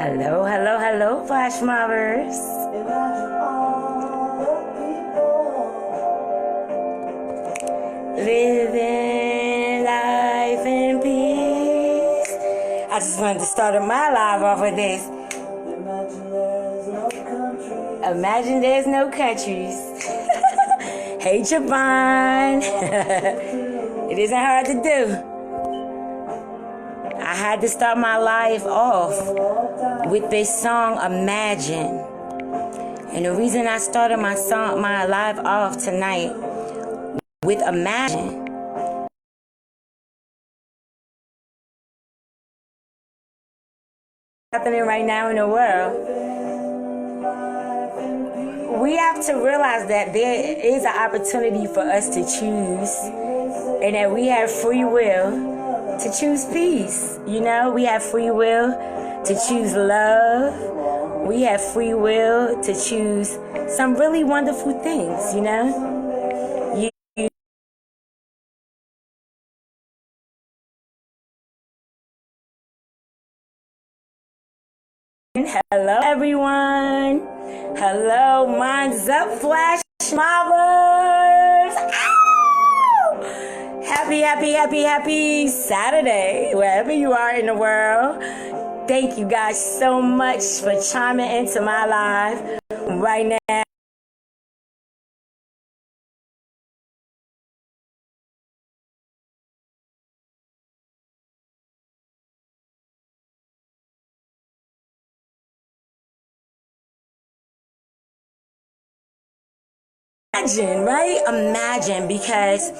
Hello, hello, hello, flash mobbers. Living life in peace. I just wanted to start my live off with this. Imagine there's no countries. Hey, Javon. It isn't hard to do. I had to start my life off with this song, Imagine. And the reason I started my live off tonight with Imagine happening right now in the world. We have to realize that there is an opportunity for us to choose, and that we have free will to choose peace. You know, we have free will to choose love. We have free will to choose some really wonderful things, you know. Hello, everyone. Hello, minds up, flash mobbers. Happy Saturday, wherever you are in the world. Thank you guys so much for chiming into my live right now. Imagine, right? Imagine, because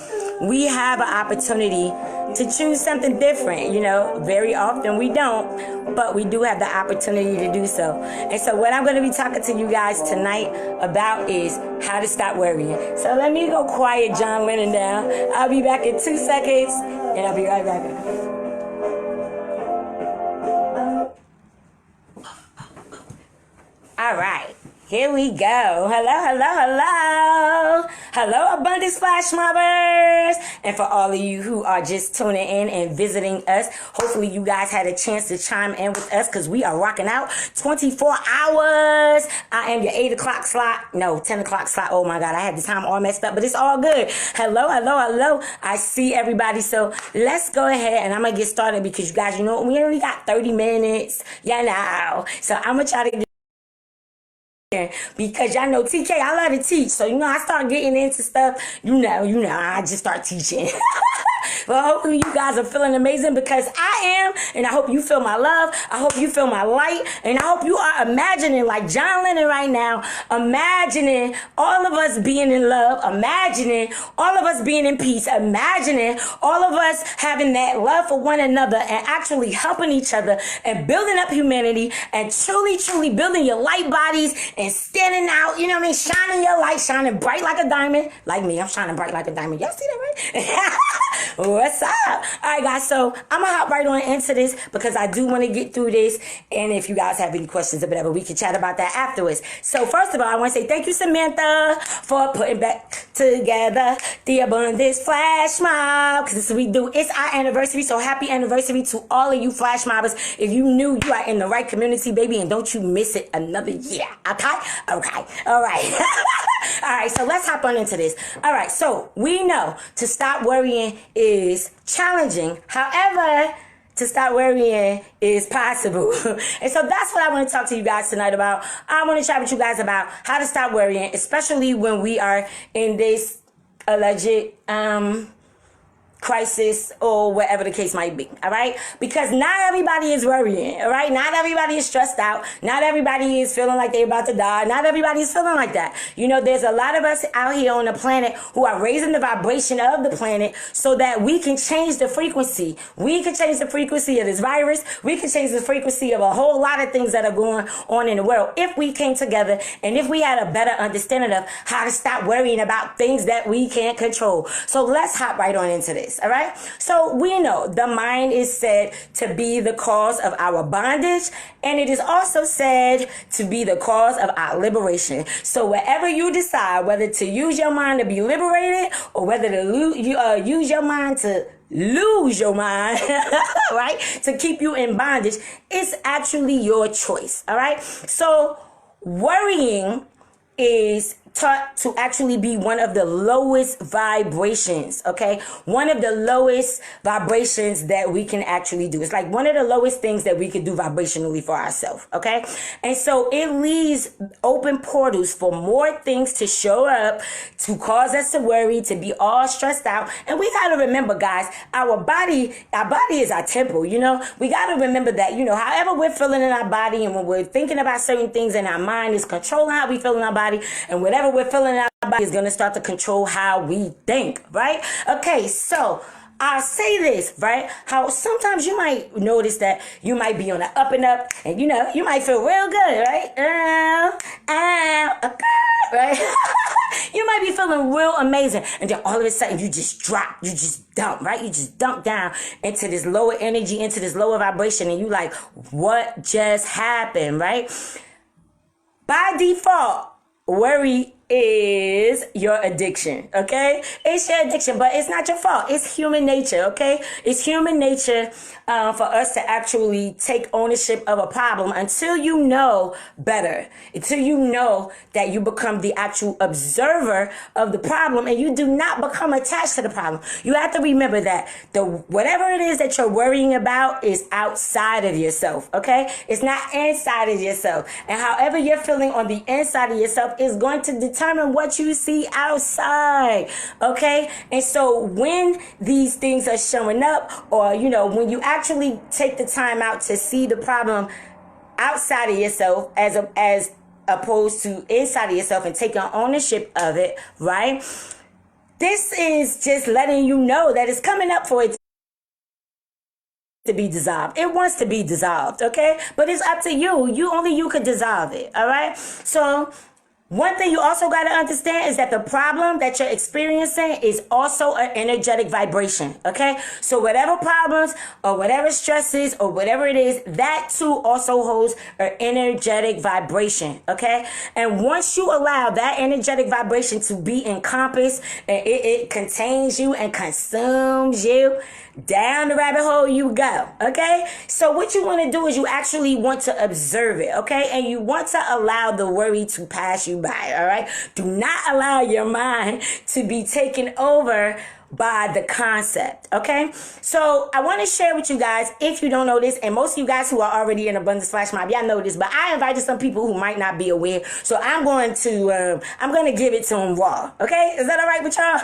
we have an opportunity to choose something different. You know, very often we don't, but we do have the opportunity to do so. And so what I'm going to be talking to you guys tonight about is how to stop worrying. So let me go quiet John Lennon down. I'll be back in 2 seconds, and I'll be right back. All right. Here we go. Hello, Abundance Flash Mobbers. And for all of you who are just tuning in and visiting us, hopefully you guys had a chance to chime in with us, because we are rocking out 24 hours. I am your 8 o'clock slot. No, 10 o'clock slot. Oh my God, I had the time all messed up, but it's all good. Hello. I see everybody. So let's go ahead and I'm going to get started, because you guys, you know, we only got 30 minutes. Yeah, now. So I'm going to try to get, because y'all know TK, I love to teach. So, you know, I start getting into stuff, you know, I just start teaching. Well, hopefully you guys are feeling amazing, because I am, and I hope you feel my love. I hope you feel my light, and I hope you are imagining, like John Lennon right now, imagining all of us being in love, imagining all of us being in peace, imagining all of us having that love for one another and actually helping each other and building up humanity and truly building your light bodies and standing out, you know what I mean, shining your light, shining bright like a diamond. Like me, I'm shining bright like a diamond. Y'all see that, right? What's up? All right, guys, so I'm going to hop right on into this, because I do want to get through this, and if you guys have any questions or whatever, we can chat about that afterwards. So first of all, I want to say thank you, Samantha, for putting back together the Abundance Flash Mob, because this is what we do. It's our anniversary, so happy anniversary to all of you Flash Mobbers. If you knew, you are in the right community, baby, and don't you miss it another year, okay? All right. All right, so let's hop on into this. All right, so we know to stop worrying is challenging. However, to stop worrying is possible. And so that's what I want to talk to you guys tonight about. I want to chat with you guys about how to stop worrying, especially when we are in this alleged crisis or whatever the case might be. All right, because not everybody is worrying. All right, not everybody is stressed out. Not everybody is feeling like they're about to die. Not everybody is feeling like that. You know, there's a lot of us out here on the planet who are raising the vibration of the planet so that we can change the frequency. We can change the frequency of this virus. We can change the frequency of a whole lot of things that are going on in the world if we came together and if we had a better understanding of how to stop worrying about things that we can't control. So let's hop right on into this. All right. So we know the mind is said to be the cause of our bondage, and it is also said to be the cause of our liberation. So wherever you decide whether to use your mind to be liberated or whether to use your mind to lose your mind, right? To keep you in bondage. It's actually your choice, all right? So worrying is taught to actually be one of the lowest vibrations, okay? One of the lowest vibrations that we can actually do. It's like one of the lowest things that we could do vibrationally for ourselves, okay? And so it leaves open portals for more things to show up, to cause us to worry, to be all stressed out. And we got to remember, guys, our body is our temple, you know? We got to remember that, you know, however we're feeling in our body and when we're thinking about certain things in our mind is controlling how we feel in our body, and whatever we're feeling in our body is going to start to control how we think, right? Okay, so I'll say this, right? How sometimes you might notice that you might be on an up and up, and you know, you might feel real good, right? Right? You might be feeling real amazing, and then all of a sudden you just drop, you just dump, right? You just dump down into this lower energy, into this lower vibration, and you like, what just happened, right? By default, worry is your addiction, okay? It's your addiction, but it's not your fault. It's human nature, okay? It's human nature for us to actually take ownership of a problem until you know better, until you know that you become the actual observer of the problem and you do not become attached to the problem. You have to remember that whatever it is that you're worrying about is outside of yourself, okay? It's not inside of yourself. And however you're feeling on the inside of yourself is going to determine what you see outside, okay? And so when these things are showing up, or you know, when you actually take the time out to see the problem outside of yourself as opposed to inside of yourself and taking ownership of it, right? This is just letting you know that it's coming up for it to be dissolved. It wants to be dissolved, okay? But it's up to you. Only you could dissolve it, all right? So one thing you also got to understand is that the problem that you're experiencing is also an energetic vibration, okay? So whatever problems or whatever stresses or whatever it is, that too also holds an energetic vibration, okay? And once you allow that energetic vibration to be encompassed and it contains you and consumes you, down the rabbit hole you go, okay? So what you want to do is you actually want to observe it, okay? And you want to allow the worry to pass you by, all right? Do not allow your mind to be taken over by the concept, okay? So I want to share with you guys, if you don't know this, and most of you guys who are already in Abundance Flash Mob, y'all know this, but I invited some people who might not be aware, so I'm going to give it to them raw, okay? Is that all right with y'all?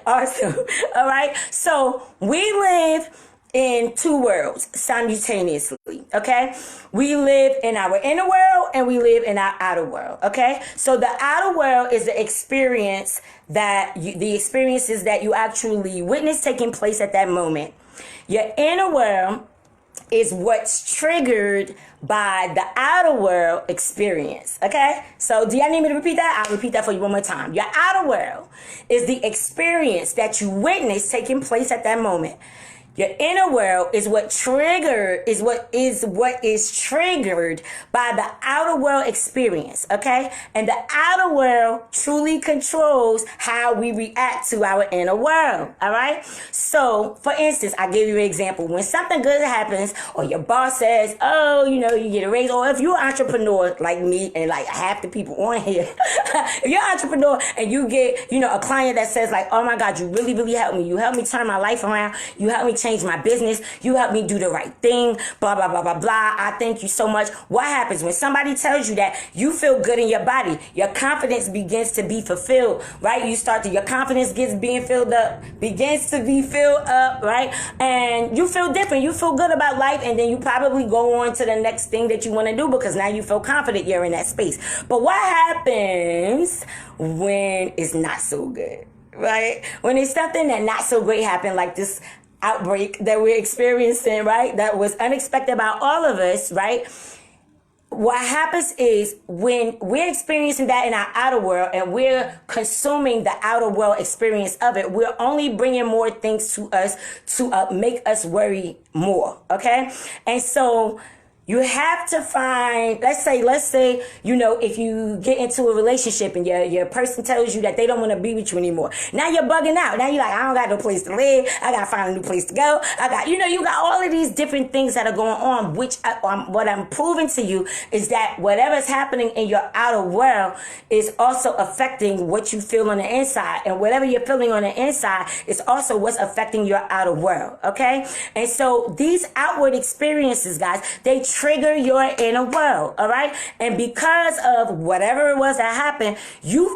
Awesome. All right. So we live in two worlds simultaneously, okay? We live in our inner world and we live in our outer world, okay? So the outer world is the experiences that you actually witness taking place at that moment. Your inner world is what's triggered by the outer world experience, okay? So do y'all need me to repeat that? I'll repeat that for you one more time. Your outer world is the experience that you witness taking place at that moment. Your inner world is what is triggered by the outer world experience, okay? And the outer world truly controls how we react to our inner world, all right? So, for instance, I'll give you an example. When something good happens, or your boss says, oh, you know, you get a raise, or if you're an entrepreneur like me and like half the people on here, if you're an entrepreneur and you get, you know, a client that says like, oh my God, you really, really helped me. You helped me turn my life around. You helped me change my business. You helped me do the right thing. Blah, blah, blah, blah, blah. I thank you so much. What happens when somebody tells you that you feel good in your body? Your confidence begins to be fulfilled, right? Your confidence begins to be filled up, right? And you feel different. You feel good about life. And then you probably go on to the next thing that you want to do because now you feel confident you're in that space. But what happens when it's not so good, right? When it's something that not so great happened, like this outbreak that we're experiencing, right? That was unexpected about all of us, right? What happens is when we're experiencing that in our outer world and we're consuming the outer world experience of it, we're only bringing more things to us to make us worry more, okay? And so You have to find, let's say, if you get into a relationship and your person tells you that they don't want to be with you anymore. Now you're bugging out. Now you're like, I don't got no place to live. I got to find a new place to go. You got all of these different things that are going on, which what I'm proving to you is that whatever's happening in your outer world is also affecting what you feel on the inside. And whatever you're feeling on the inside is also what's affecting your outer world. Okay? And so these outward experiences, guys, they trigger your inner world, all right? And because of whatever it was that happened, you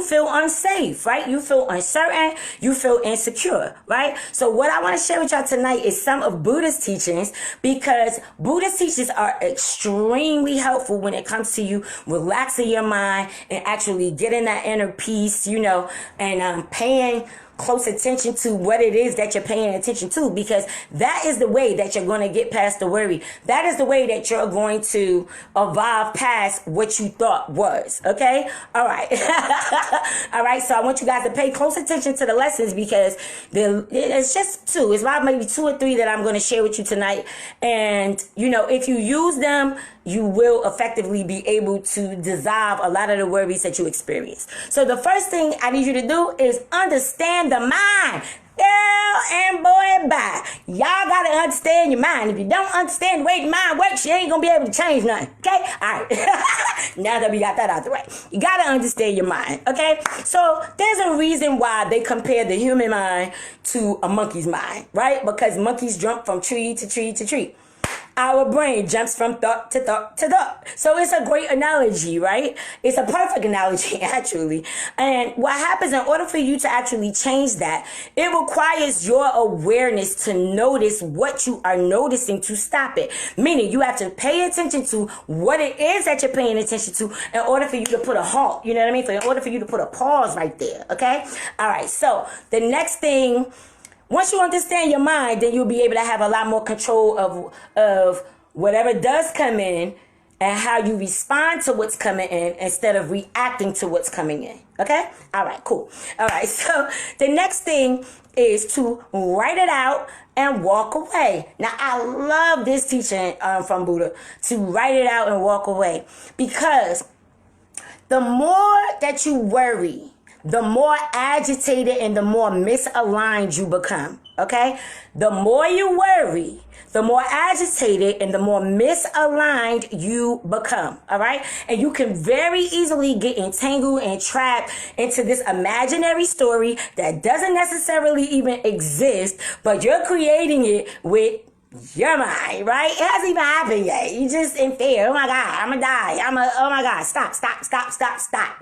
feel unsafe, right? You feel uncertain, you feel insecure, right? So what I want to share with y'all tonight is some of Buddha's teachings, because Buddha's teachings are extremely helpful when it comes to you relaxing your mind and actually getting that inner peace, and paying close attention to what it is that you're paying attention to, because that is the way that you're going to get past the worry. That is the way that you're going to evolve past what you thought was. Okay? All right. All right. So I want you guys to pay close attention to the lessons, because it's just two. It's about maybe 2 or 3 that I'm going to share with you tonight. And, if you use them, you will effectively be able to dissolve a lot of the worries that you experience. So the first thing I need you to do is understand the mind. Girl and boy, bye. Y'all gotta understand your mind. If you don't understand the way the mind works, you ain't gonna be able to change nothing. Okay? Alright. Now that we got that out the way. You gotta understand your mind. Okay? So there's a reason why they compare the human mind to a monkey's mind, right? Because monkeys jump from tree to tree to tree. Our brain jumps from thought to thought to thought. So it's a great analogy, right? It's a perfect analogy, actually. And what happens, in order for you to actually change that, it requires your awareness to notice what you are noticing to stop it. Meaning you have to pay attention to what it is that you're paying attention to in order for you to put a halt. You know what I mean? In order for you to put a pause right there. Okay? All right. So the next thing, once you understand your mind, then you'll be able to have a lot more control of whatever does come in and how you respond to what's coming in instead of reacting to what's coming in. Okay? All right, cool. All right, so the next thing is to write it out and walk away. Now, I love this teaching from Buddha, to write it out and walk away, because the more that you worry, the more agitated and the more misaligned you become, okay? The more you worry, the more agitated and the more misaligned you become, all right? And you can very easily get entangled and trapped into this imaginary story that doesn't necessarily even exist, but you're creating it with your mind, right? It hasn't even happened yet. You just in fear. Oh my God, I'm gonna die. Oh my God, stop.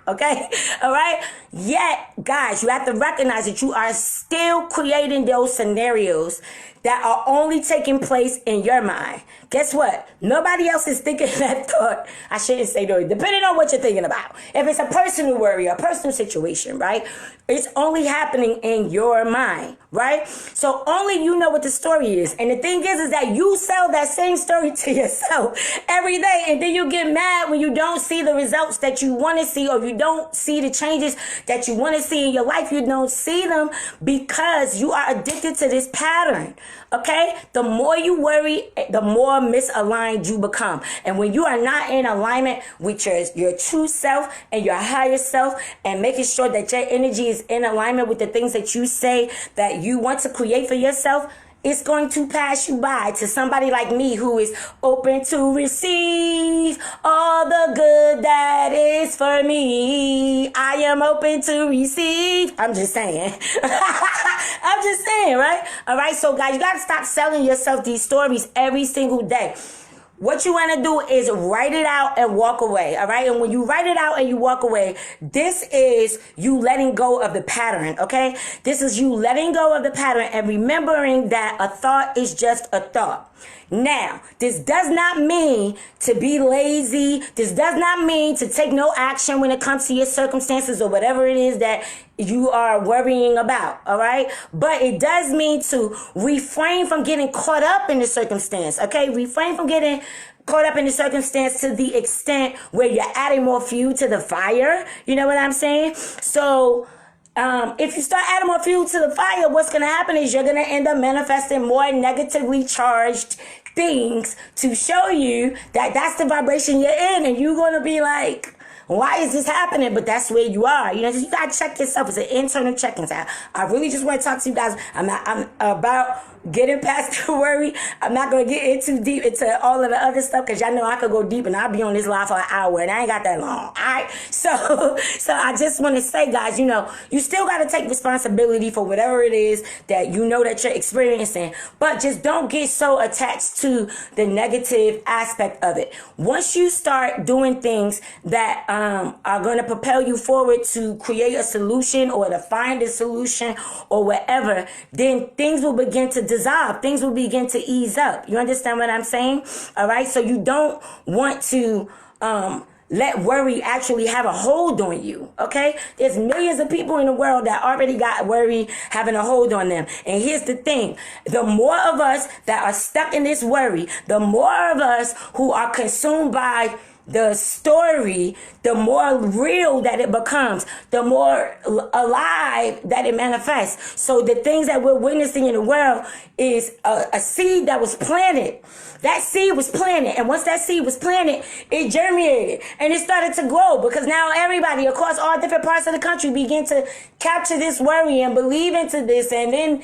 Okay? All right? Yet, guys, you have to recognize that you are still creating those scenarios that are only taking place in your mind. Guess what? Nobody else is thinking that thought. I shouldn't say no, depending on what you're thinking about. If it's a personal worry, a personal situation, right? It's only happening in your mind, right? So only you know what the story is. And the thing is that you sell that same story to yourself every day. And then you get mad when you don't see the results that you want to see, or you don't see the changes that you want to see in your life. You don't see them because you are addicted to this pattern. Okay? The more you worry, the more misaligned you become. And when you are not in alignment with your true self and your higher self, and making sure that your energy is in alignment with the things that you say that you want to create for yourself, it's going to pass you by to somebody like me who is open to receive all the good that is for me. I am open to receive. I'm just saying. I'm just saying, right? All right. So guys, you got to stop selling yourself these stories every single day. What you want to do is write it out and walk away, all right? And when you write it out and you walk away, this is you letting go of the pattern, okay? This is you letting go of the pattern and remembering that a thought is just a thought. Now, this does not mean to be lazy. This does not mean to take no action when it comes to your circumstances or whatever it is that you are worrying about, all right? But it does mean to refrain from getting caught up in the circumstance, okay? Refrain from getting caught up in the circumstance to the extent where you're adding more fuel to the fire. You know what I'm saying? So if you start adding more fuel to the fire, what's going to happen is you're going to end up manifesting more negatively charged things to show you that that's the vibration you're in, and you're going to be like, why is this happening? But that's where you are. You know, you gotta check yourself. It's an internal check-in time. I really just want to talk to you guys. I'm about getting past the worry. I'm not gonna get in too deep into all of the other stuff because y'all know I could go deep and I'll be on this live for an hour and I ain't got that long. Alright? So I just want to say, guys, you know, you still gotta take responsibility for whatever it is that you know that you're experiencing. But just don't get so attached to the negative aspect of it. Once you start doing things that are going to propel you forward to create a solution or to find a solution or whatever, then things will begin to dissolve. Things will begin to ease up. You understand what I'm saying? All right. So you don't want to let worry actually have a hold on you. Okay. There's millions of people in the world that already got worry having a hold on them. And here's the thing. The more of us that are stuck in this worry, the more of us who are consumed by the story, the more real that it becomes, the more alive that it manifests. So the things that we're witnessing in the world is a seed that was planted. That seed was planted. And once that seed was planted, it germinated and it started to grow because now everybody across all different parts of the country begin to capture this worry and believe into this. And then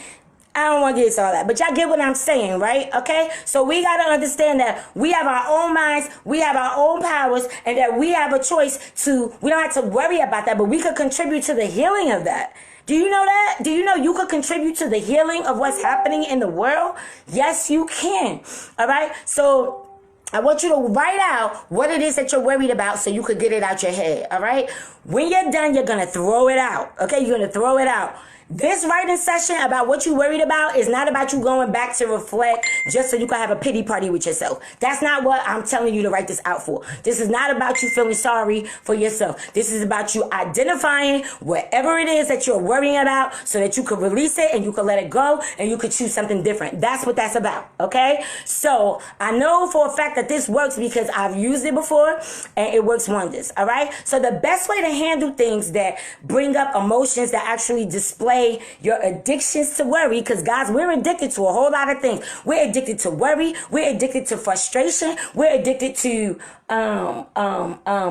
I don't want to get into all that, but y'all get what I'm saying, right? Okay? So we got to understand that we have our own minds, we have our own powers, and that we have a choice we don't have to worry about that, but we could contribute to the healing of that. Do you know that? Do you know you could contribute to the healing of what's happening in the world? Yes, you can. All right? So I want you to write out what it is that you're worried about so you could get it out your head. All right? When you're done, you're going to throw it out. Okay? You're going to throw it out. This writing session about what you worried about is not about you going back to reflect just so you can have a pity party with yourself. That's not what I'm telling you to write this out for. This is not about you feeling sorry for yourself. This is about you identifying whatever it is that you're worrying about so that you can release it and you can let it go and you can choose something different. That's what that's about. Okay? So I know for a fact that this works because I've used it before and it works wonders. All right? So the best way to handle things that bring up emotions that actually display your addictions to worry, because guys, we're addicted to a whole lot of things. We're addicted to worry, we're addicted to frustration, we're addicted to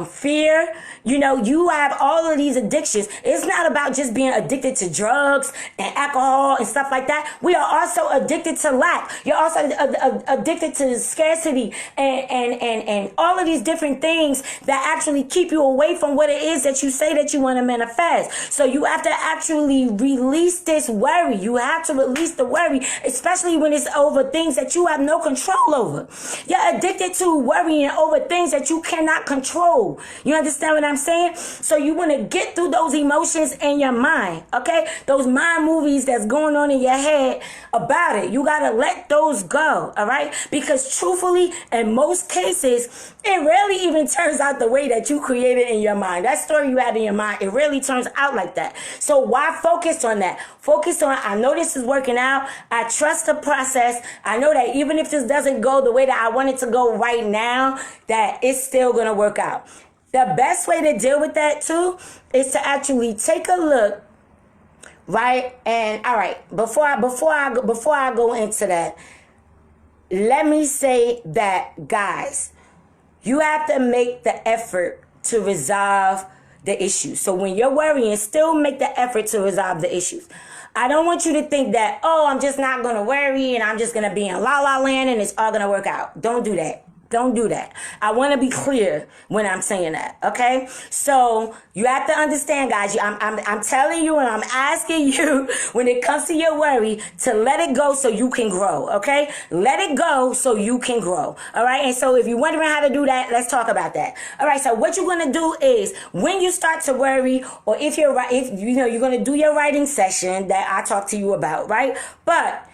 fear. You know, you have all of these addictions. It's not about just being addicted to drugs and alcohol and stuff like that. We are also addicted to lack. You're also addicted to scarcity and all of these different things that actually keep you away from what it is that you say that you want to manifest. So you have to actually release this worry. You have to release the worry, especially when it's over things that you have no control over. You're addicted to worrying over things that you cannot control. You understand what I'm saying? So you want to get through those emotions in your mind, okay? Those mind movies that's going on in your head about it. You got to let those go, all right? Because truthfully, in most cases, it rarely even turns out the way that you created in your mind. That story you had in your mind, it really turns out like that. So why focus on that? Focus on, I know this is working out. I trust the process. I know that even if this doesn't go the way that I want it to go right now, that it's still going to work out. The best way to deal with that too is to actually take a look, right? And all right, before I go into that, let me say that, guys, you have to make the effort to resolve the issues. So when you're worrying, still make the effort to resolve the issues. I don't want you to think that, oh, I'm just not going to worry and I'm just going to be in la la land and it's all going to work out. Don't do that. Don't do that. I want to be clear when I'm saying that, okay? So you have to understand, guys. I'm telling you and I'm asking you when it comes to your worry to let it go so you can grow, okay? Let it go so you can grow, all right? And so if you're wondering how to do that, let's talk about that. All right, so what you're going to do is when you start to worry, or if you're going to do your writing session that I talked to you about, right? But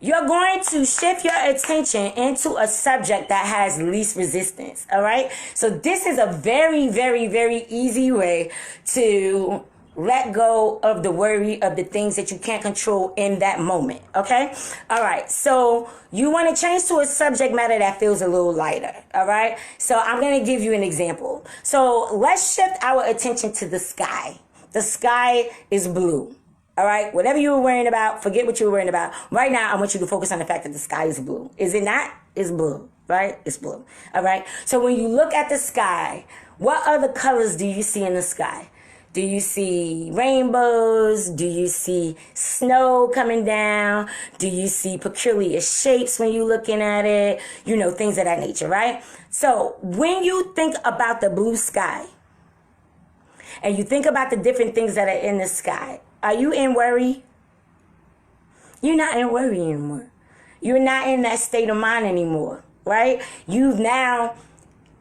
you're going to shift your attention into a subject that has least resistance, all right? So this is a very, very, very easy way to let go of the worry of the things that you can't control in that moment, okay? All right, so you want to change to a subject matter that feels a little lighter, all right? So I'm going to give you an example. So let's shift our attention to the sky. The sky is blue. All right, whatever you were worrying about, forget what you were worrying about. Right now, I want you to focus on the fact that the sky is blue. Is it not? It's blue, right? It's blue. All right. So when you look at the sky, what other colors do you see in the sky? Do you see rainbows? Do you see snow coming down? Do you see peculiar shapes when you're looking at it? You know, things of that nature, right? So when you think about the blue sky and you think about the different things that are in the sky, are you in worry? You're not in worry anymore. You're not in that state of mind anymore, right? You've now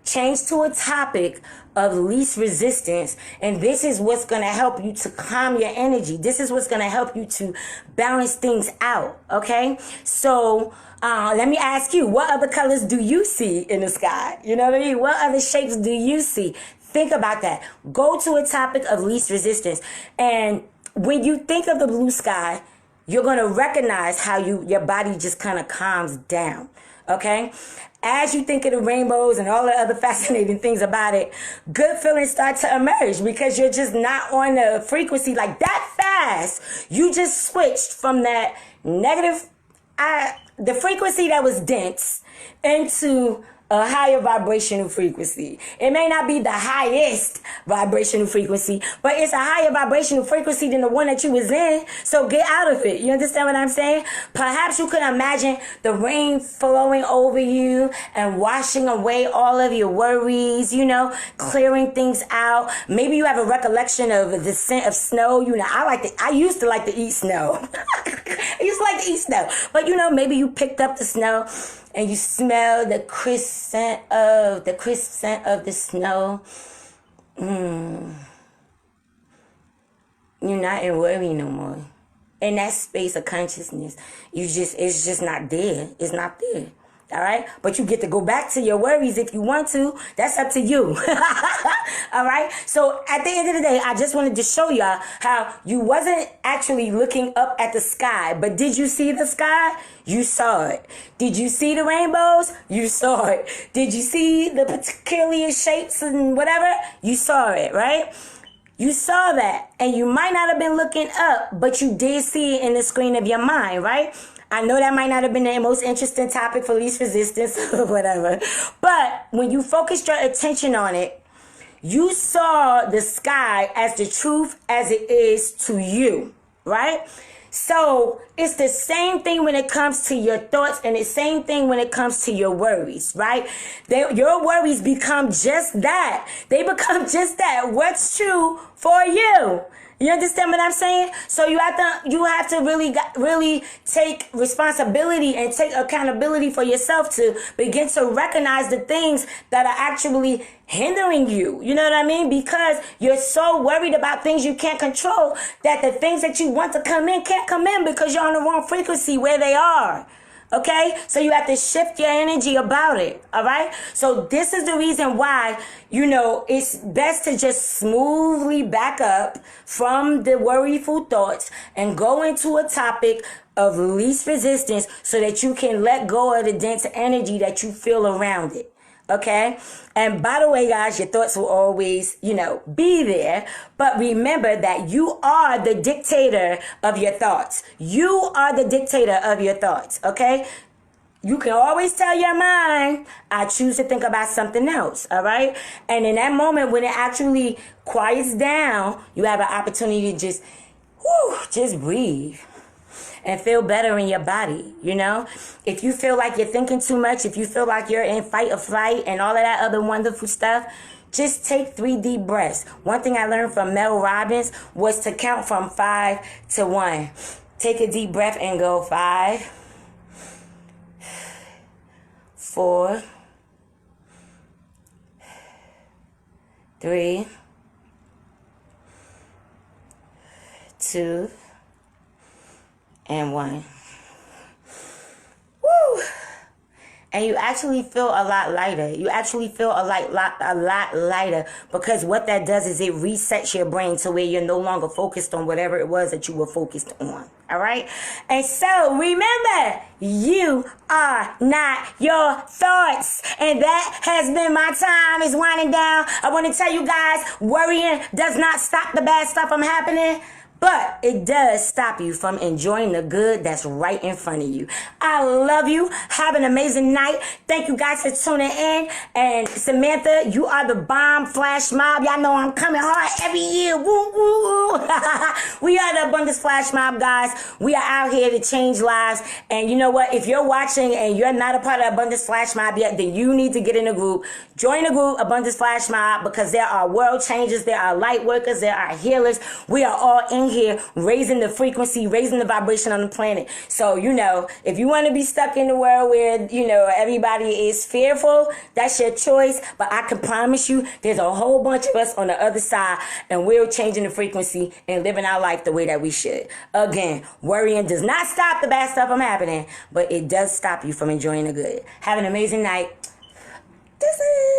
changed to a topic of least resistance, and this is what's going to help you to calm your energy. This is what's going to help you to balance things out, okay? So let me ask you, what other colors do you see in the sky? You know what I mean? What other shapes do you see? Think about that. Go to a topic of least resistance, and when you think of the blue sky, you're going to recognize how your body just kind of calms down, okay? As you think of the rainbows and all the other fascinating things about it, good feelings start to emerge because you're just not on the frequency like that fast. You just switched from that negative, the frequency that was dense into a higher vibrational frequency. It may not be the highest vibrational frequency, but it's a higher vibrational frequency than the one that you was in. So get out of it. You understand what I'm saying? Perhaps you could imagine the rain flowing over you and washing away all of your worries, you know, clearing things out. Maybe you have a recollection of the scent of snow. You know, I used to like to eat snow. I used to like to eat snow. But you know, maybe you picked up the snow and you smell the crisp scent of the snow. You're not in worry no more. In that space of consciousness, it's just not there. It's not there. All right? But you get to go back to your worries if you want to. That's up to you. All right? So at the end of the day, I just wanted to show y'all how you wasn't actually looking up at the sky. But did you see the sky? You saw it. Did you see the rainbows? You saw it. Did you see the peculiar shapes and whatever? You saw it, right? You saw that. And you might not have been looking up, but you did see it in the screen of your mind, right? I know that might not have been the most interesting topic for least resistance or whatever. But when you focused your attention on it, you saw the sky as the truth as it is to you, right? So it's the same thing when it comes to your thoughts and the same thing when it comes to your worries, right? Your worries become just that. They become just that. What's true for you? You understand what I'm saying? So you have to really take responsibility and take accountability for yourself to begin to recognize the things that are actually hindering you. You know what I mean? Because you're so worried about things you can't control that the things that you want to come in can't come in because you're on the wrong frequency where they are. Okay? So you have to shift your energy about it. All right? So this is the reason why, you know, it's best to just smoothly back up from the worryful thoughts and go into a topic of least resistance so that you can let go of the dense energy that you feel around it. Okay? And by the way, guys, your thoughts will always, you know, be there. But remember that you are the dictator of your thoughts. You are the dictator of your thoughts. Okay? You can always tell your mind, I choose to think about something else. All right? And in that moment, when it actually quiets down, you have an opportunity to just breathe and feel better in your body, you know? If you feel like you're thinking too much, if you feel like you're in fight or flight and all of that other wonderful stuff, just take 3 deep breaths. One thing I learned from Mel Robbins was to count from 5 to 1. Take a deep breath and go 5, 4, 3, 2, and 1. Woo! And you actually feel a lot lighter. You actually feel a lot lighter because what that does is it resets your brain to where you're no longer focused on whatever it was that you were focused on. All right? And so remember, you are not your thoughts. And that has been my time. It's winding down. I want to tell you guys, worrying does not stop the bad stuff from happening. but it does stop you from enjoying the good that's right in front of you. I love you. Have an amazing night. Thank you guys for tuning in. And Samantha, you are the bomb flash mob. Y'all know I'm coming hard every year. Woo, woo, woo. We are the Abundance Flash Mob, guys. We are out here to change lives. And you know what? If you're watching and you're not a part of Abundance Flash Mob yet, then you need to get in a group. Join the group, Abundance Flash Mob, because there are world changers, there are light workers, there are healers. We are all in here raising the frequency, raising the vibration on the planet. So, you know, if you want to be stuck in the world where, you know, everybody is fearful, that's your choice. But I can promise you, there's a whole bunch of us on the other side, and we're changing the frequency and living our life the way that we should. Again, worrying does not stop the bad stuff from happening, but it does stop you from enjoying the good. Have an amazing night. This is